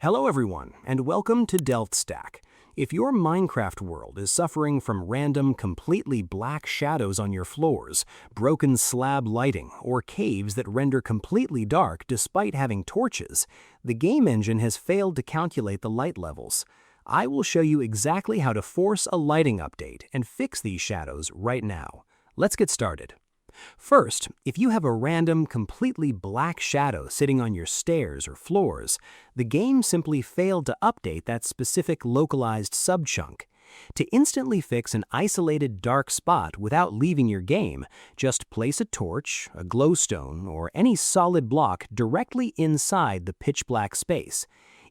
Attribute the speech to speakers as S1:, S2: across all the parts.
S1: Hello everyone, and welcome to DelftStack. If your Minecraft world is suffering from random, completely black shadows on your floors, broken slab lighting, or caves that render completely dark despite having torches, the game engine has failed to calculate the light levels. I will show you exactly how to force a lighting update and fix these shadows right now. Let's get started. First, if you have a random, completely black shadow sitting on your stairs or floors, the game simply failed to update that specific localized sub-chunk. To instantly fix an isolated dark spot without leaving your game, just place a torch, a glowstone, or any solid block directly inside the pitch-black space.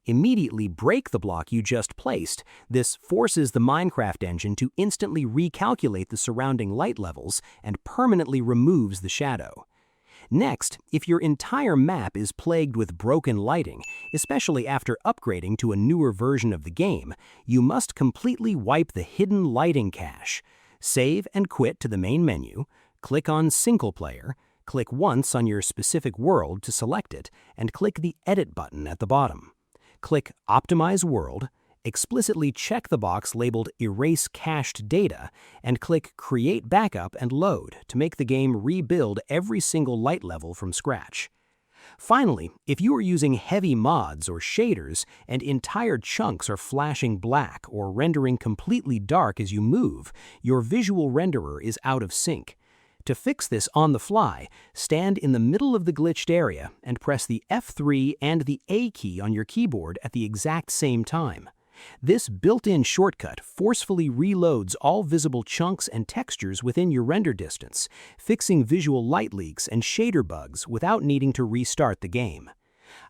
S1: Immediately break the block you just placed. This forces the Minecraft engine to instantly recalculate the surrounding light levels and permanently removes the shadow. Next, if your entire map is plagued with broken lighting, especially after upgrading to a newer version of the game, you must completely wipe the hidden lighting cache. Save and quit to the main menu, click on Single Player, click once on your specific world to select it, and click the Edit button at the bottom. Click Optimize World, explicitly check the box labeled Erase Cached Data, and click Create Backup and Load to make the game rebuild every single light level from scratch. Finally, if you are using heavy mods or shaders and entire chunks are flashing black or rendering completely dark as you move, your visual renderer is out of sync. To fix this on the fly, stand in the middle of the glitched area and press the F3 and the A key on your keyboard at the exact same time. This built-in shortcut forcefully reloads all visible chunks and textures within your render distance, fixing visual light leaks and shader bugs without needing to restart the game.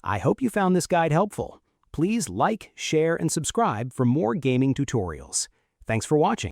S1: I hope you found this guide helpful. Please like, share, and subscribe for more gaming tutorials. Thanks for watching.